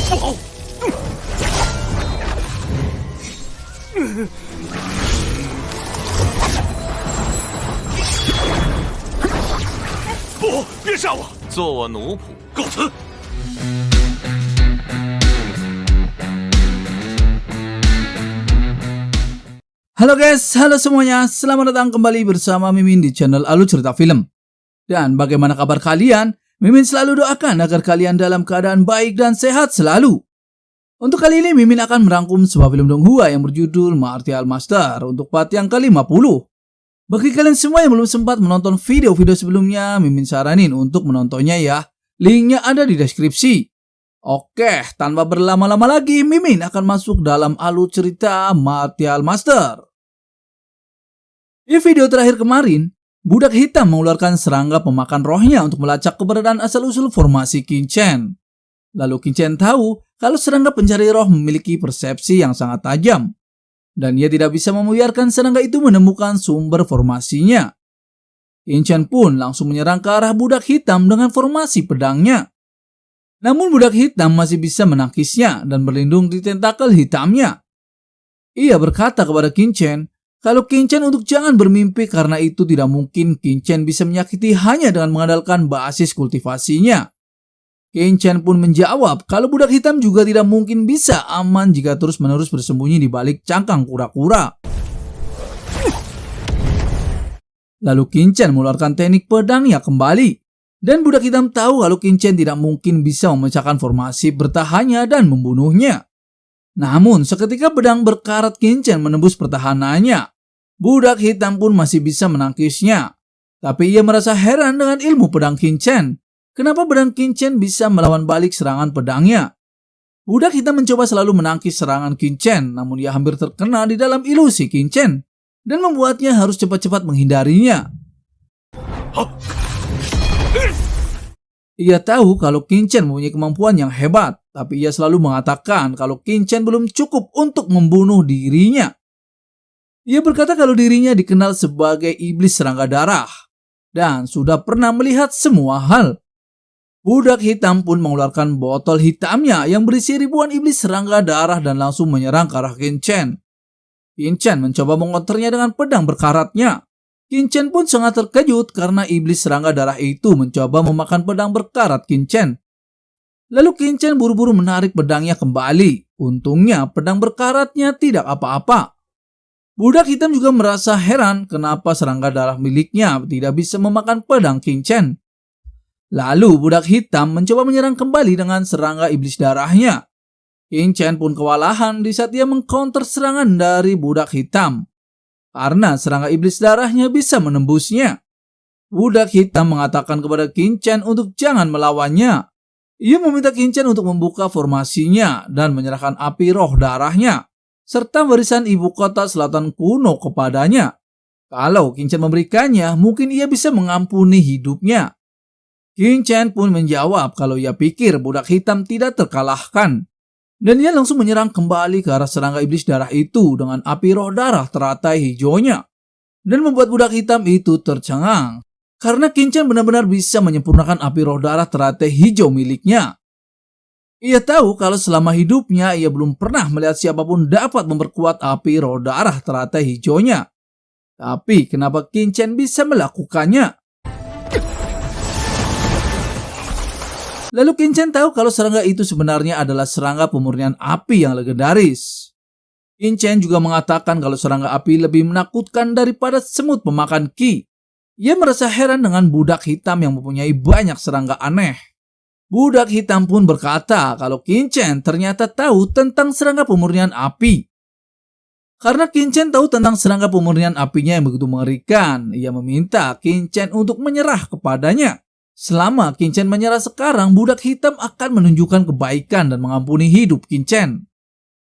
不好！不，别杀我！做我奴仆。告辞。 Halo guys, halo semuanya. Selamat datang kembali bersama Mimin di channel Alur Cerita Film. Dan bagaimana kabar kalian? Mimin selalu doakan agar kalian dalam keadaan baik dan sehat selalu. Untuk kali ini Mimin akan merangkum sebuah film Donghua yang berjudul Martial Master untuk part yang ke-50. Bagi kalian semua yang belum sempat menonton video-video sebelumnya, Mimin saranin untuk menontonnya ya. Linknya ada di deskripsi. Oke, tanpa berlama-lama lagi, Mimin akan masuk dalam alur cerita Martial Master. Di video terakhir kemarin, budak hitam mengeluarkan serangga pemakan rohnya untuk melacak keberadaan asal-usul formasi Qin-Chen. Lalu Qin-Chen tahu kalau serangga pencari roh memiliki persepsi yang sangat tajam. Dan ia tidak bisa membiarkan serangga itu menemukan sumber formasinya. Qin-Chen pun langsung menyerang ke arah budak hitam dengan formasi pedangnya. Namun budak hitam masih bisa menangkisnya dan berlindung di tentakel hitamnya. Ia berkata kepada Qin-Chen kalau Qin-Chen untuk jangan bermimpi karena itu tidak mungkin Qin-Chen bisa menyakiti hanya dengan mengandalkan basis kultivasinya. Qin-Chen pun menjawab kalau budak hitam juga tidak mungkin bisa aman jika terus-menerus bersembunyi di balik cangkang kura-kura. Lalu Qin-Chen mengeluarkan teknik pedangnya kembali. Dan budak hitam tahu kalau Qin-Chen tidak mungkin bisa memecahkan formasi bertahannya dan membunuhnya. Namun seketika pedang berkarat Qin-Chen menembus pertahanannya, budak hitam pun masih bisa menangkisnya. Tapi ia merasa heran dengan ilmu pedang Qin-Chen. Kenapa pedang Qin-Chen bisa melawan balik serangan pedangnya? Budak hitam mencoba selalu menangkis serangan Qin-Chen, namun ia hampir terkena di dalam ilusi Qin-Chen dan membuatnya harus cepat-cepat menghindarinya. Ia tahu kalau Qin-Chen mempunyai kemampuan yang hebat, tapi ia selalu mengatakan kalau Qin-Chen belum cukup untuk membunuh dirinya. Ia berkata kalau dirinya dikenal sebagai iblis serangga darah dan sudah pernah melihat semua hal. Budak hitam pun mengeluarkan botol hitamnya yang berisi ribuan iblis serangga darah dan langsung menyerang ke arah Qin-Chen. Qin-Chen mencoba mengonternya dengan pedang berkaratnya. Qin-Chen pun sangat terkejut karena iblis serangga darah itu mencoba memakan pedang berkarat Qin-Chen. Lalu Qin-Chen buru-buru menarik pedangnya kembali. Untungnya pedang berkaratnya tidak apa-apa. Budak hitam juga merasa heran kenapa serangga darah miliknya tidak bisa memakan pedang Qin-Chen. Lalu budak hitam mencoba menyerang kembali dengan serangga iblis darahnya. Qin-Chen pun kewalahan di saat ia mengcounter serangan dari budak hitam. Karena serangga iblis darahnya bisa menembusnya. Budak hitam mengatakan kepada Qin-Chen untuk jangan melawannya. Ia meminta Qin-Chen untuk membuka formasinya dan menyerahkan api roh darahnya, serta warisan ibu kota selatan kuno kepadanya. Kalau Qin-Chen memberikannya, mungkin ia bisa mengampuni hidupnya. Qin-Chen pun menjawab kalau ia pikir budak hitam tidak terkalahkan. Dan ia langsung menyerang kembali ke arah serangga iblis darah itu dengan api roh darah teratai hijaunya. Dan membuat budak hitam itu tercengang. Karena Qin-Chen benar-benar bisa menyempurnakan api roh darah teratai hijau miliknya. Ia tahu kalau selama hidupnya ia belum pernah melihat siapapun dapat memperkuat api roh darah teratai hijaunya. Tapi kenapa Qin-Chen bisa melakukannya? Lalu Qin-Chen tahu kalau serangga itu sebenarnya adalah serangga pemurnian api yang legendaris. Qin-Chen juga mengatakan kalau serangga api lebih menakutkan daripada semut pemakan ki. Ia merasa heran dengan budak hitam yang mempunyai banyak serangga aneh. Budak hitam pun berkata kalau Qin-Chen ternyata tahu tentang serangga pemurnian api. Karena Qin-Chen tahu tentang serangga pemurnian apinya yang begitu mengerikan, ia meminta Qin-Chen untuk menyerah kepadanya. Selama Qin-Chen menyerah sekarang, budak hitam akan menunjukkan kebaikan dan mengampuni hidup Qin-Chen.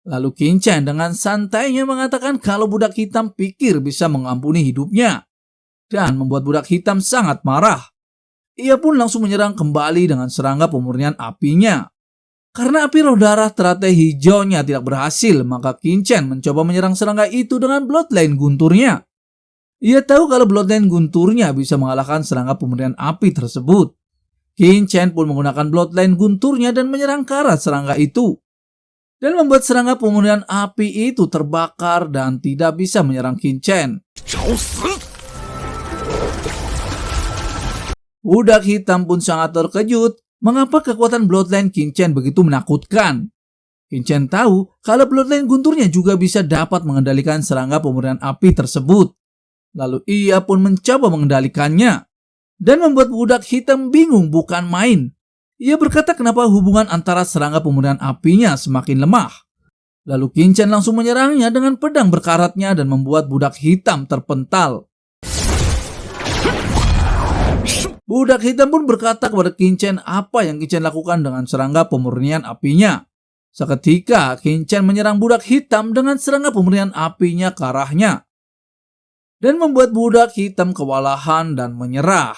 Lalu Qin-Chen dengan santainya mengatakan kalau budak hitam pikir bisa mengampuni hidupnya. Dan membuat budak hitam sangat marah. Ia pun langsung menyerang kembali dengan serangga pemurnian apinya. Karena api roh darah teratai hijaunya tidak berhasil, maka Qin-Chen mencoba menyerang serangga itu dengan bloodline gunturnya. Ia tahu kalau bloodline gunturnya bisa mengalahkan serangga pemurnian api tersebut. Kincen pun menggunakan bloodline gunturnya dan menyerang ke arah serangga itu, dan membuat serangga pemulihan api itu terbakar dan tidak bisa menyerang Kincen. Budak hitam pun sangat terkejut mengapa kekuatan bloodline Kincen begitu menakutkan. Kincen tahu kalau bloodline gunturnya juga bisa dapat mengendalikan serangga pemulihan api tersebut. Lalu ia pun mencoba mengendalikannya dan membuat budak hitam bingung bukan main. Ia berkata kenapa hubungan antara serangga pemulihan apinya semakin lemah. Lalu Kincen langsung menyerangnya dengan pedang berkaratnya dan membuat budak hitam terpental. Budak hitam pun berkata kepada Kincen apa yang Kincen lakukan dengan serangga pemurnian apinya. Seketika Kincen menyerang budak hitam dengan serangga pemurnian apinya ke arahnya, dan membuat budak hitam kewalahan dan menyerah.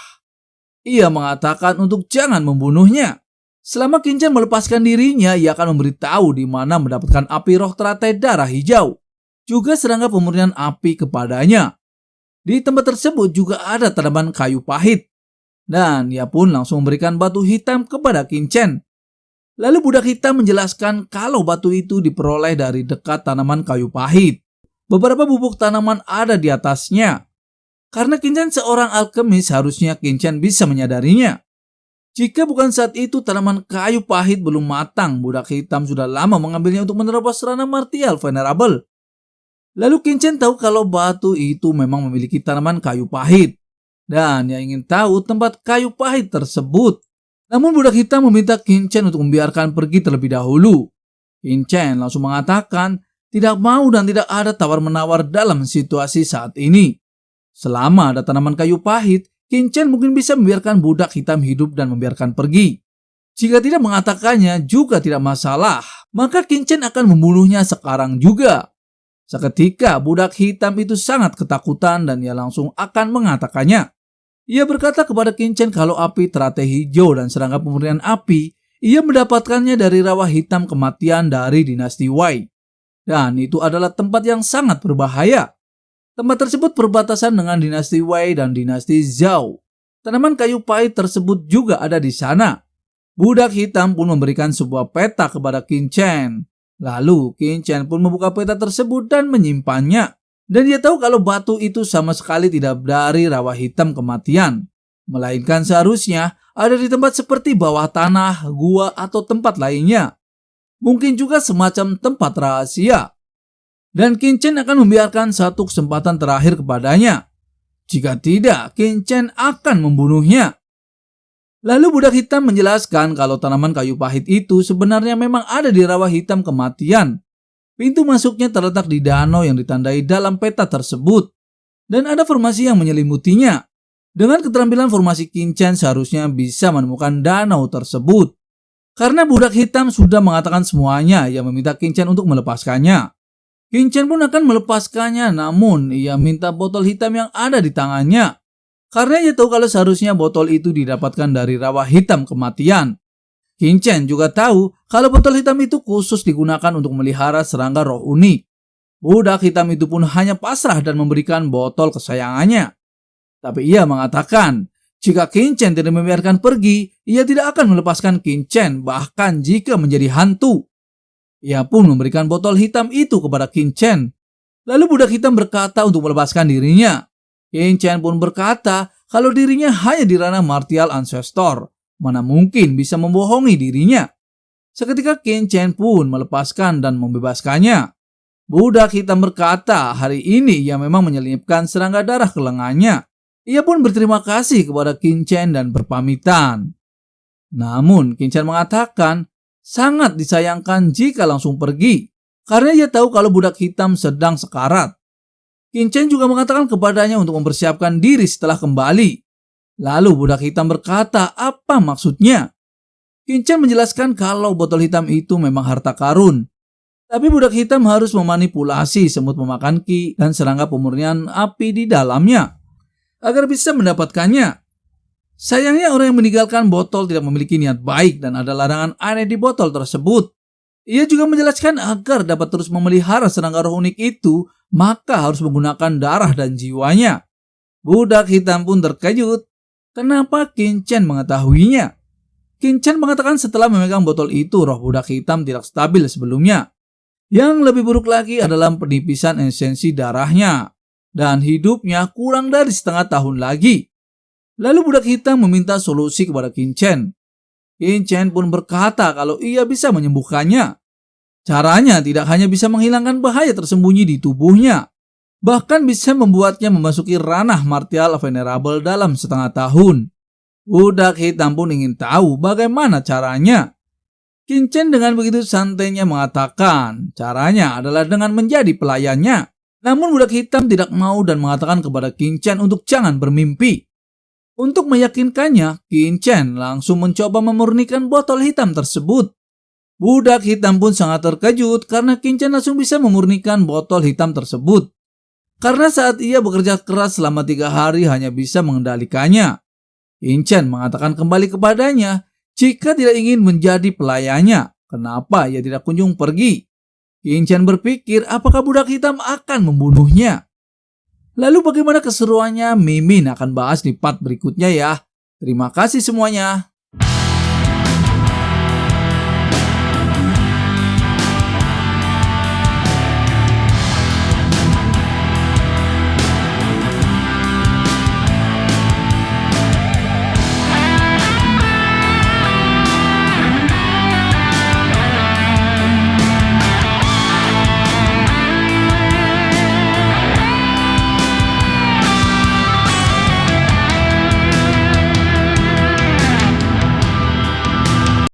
Ia mengatakan untuk jangan membunuhnya. Selama Kincen melepaskan dirinya, ia akan memberitahu di mana mendapatkan api roh teratai darah hijau, juga serangga pemurnian api kepadanya. Di tempat tersebut juga ada tanaman kayu pahit, dan ia pun langsung memberikan batu hitam kepada Kincen. Lalu budak hitam menjelaskan kalau batu itu diperoleh dari dekat tanaman kayu pahit. Beberapa bubuk tanaman ada di atasnya. Karena Kincen seorang alkemis, harusnya Kincen bisa menyadarinya. Jika bukan saat itu tanaman kayu pahit belum matang, budak hitam sudah lama mengambilnya untuk menerobos ranah martial venerable. Lalu Kincen tahu kalau batu itu memang memiliki tanaman kayu pahit, dan ia ingin tahu tempat kayu pahit tersebut. Namun budak hitam meminta Kincen untuk membiarkan pergi terlebih dahulu. Kincen langsung mengatakan tidak mau dan tidak ada tawar-menawar dalam situasi saat ini. Selama ada tanaman kayu pahit, Kincen mungkin bisa membiarkan budak hitam hidup dan membiarkan pergi. Jika tidak mengatakannya juga tidak masalah, maka Kincen akan membunuhnya sekarang juga. Seketika budak hitam itu sangat ketakutan dan ia langsung akan mengatakannya. Ia berkata kepada Kincen kalau api teratai hijau dan serangga pemurnian api, ia mendapatkannya dari rawa hitam kematian dari dinasti Wei. Dan itu adalah tempat yang sangat berbahaya. Tempat tersebut berbatasan dengan dinasti Wei dan dinasti Zhao. Tanaman kayu pahit tersebut juga ada di sana. Budak hitam pun memberikan sebuah peta kepada Kincen. Lalu Kincen pun membuka peta tersebut dan menyimpannya. Dan dia tahu kalau batu itu sama sekali tidak dari rawa hitam kematian, melainkan seharusnya ada di tempat seperti bawah tanah, gua, atau tempat lainnya. Mungkin juga semacam tempat rahasia. Dan Kincen akan membiarkan satu kesempatan terakhir kepadanya. Jika tidak, Kincen akan membunuhnya. Lalu budak hitam menjelaskan kalau tanaman kayu pahit itu sebenarnya memang ada di rawa hitam kematian. Pintu masuknya terletak di danau yang ditandai dalam peta tersebut, dan ada formasi yang menyelimutinya. Dengan keterampilan formasi Kincen seharusnya bisa menemukan danau tersebut. Karena budak hitam sudah mengatakan semuanya, ia meminta Kincen untuk melepaskannya. Kincen pun akan melepaskannya, namun ia minta botol hitam yang ada di tangannya. Karena ia tahu kalau seharusnya botol itu didapatkan dari rawa hitam kematian. Kincen juga tahu kalau botol hitam itu khusus digunakan untuk melihara serangga roh unik. Budak hitam itu pun hanya pasrah dan memberikan botol kesayangannya. Tapi ia mengatakan, jika Kincen tidak membiarkan pergi, ia tidak akan melepaskan Kincen bahkan jika menjadi hantu. Ia pun memberikan botol hitam itu kepada Kincen. Lalu budak hitam berkata untuk melepaskan dirinya. Kincen pun berkata kalau dirinya hanya di ranah martial ancestor. Mana mungkin bisa membohongi dirinya. Seketika Kincen pun melepaskan dan membebaskannya. Budak hitam berkata hari ini ia memang menyelipkan serangga darah ke lengannya. Ia pun berterima kasih kepada Kincen dan berpamitan. Namun Kincen mengatakan sangat disayangkan jika langsung pergi, karena ia tahu kalau budak hitam sedang sekarat. Kincen juga mengatakan kepadanya untuk mempersiapkan diri setelah kembali. Lalu budak hitam berkata apa maksudnya. Kincen menjelaskan kalau botol hitam itu memang harta karun. Tapi budak hitam harus memanipulasi semut memakan ki dan serangga pemurnian api di dalamnya agar bisa mendapatkannya. Sayangnya orang yang meninggalkan botol tidak memiliki niat baik dan ada larangan aneh di botol tersebut. Ia juga menjelaskan agar dapat terus memelihara serangga roh unik itu, maka harus menggunakan darah dan jiwanya. Budak hitam pun terkejut. Kenapa Kincen mengetahuinya? Qin Chen mengatakan setelah memegang botol itu, roh budak hitam tidak stabil sebelumnya. Yang lebih buruk lagi adalah penipisan esensi darahnya, dan hidupnya kurang dari setengah tahun lagi. Lalu budak hitam meminta solusi kepada Qin Chen. Qin Chen pun berkata kalau ia bisa menyembuhkannya. Caranya tidak hanya bisa menghilangkan bahaya tersembunyi di tubuhnya, bahkan bisa membuatnya memasuki ranah martial venerable dalam setengah tahun. Budak hitam pun ingin tahu bagaimana caranya. Qin Chen dengan begitu santainya mengatakan caranya adalah dengan menjadi pelayannya. Namun budak hitam tidak mau dan mengatakan kepada Qin Chen untuk jangan bermimpi. Untuk meyakinkannya, Qin Chen langsung mencoba memurnikan botol hitam tersebut. Budak hitam pun sangat terkejut karena Qin Chen langsung bisa memurnikan botol hitam tersebut. Karena saat ia bekerja keras selama 3 hari hanya bisa mengendalikannya. Qin Chen mengatakan kembali kepadanya jika tidak ingin menjadi pelayannya, kenapa ia tidak kunjung pergi. Qin Chen berpikir apakah budak hitam akan membunuhnya. Lalu bagaimana keseruannya, Mimin akan bahas di part berikutnya ya. Terima kasih semuanya.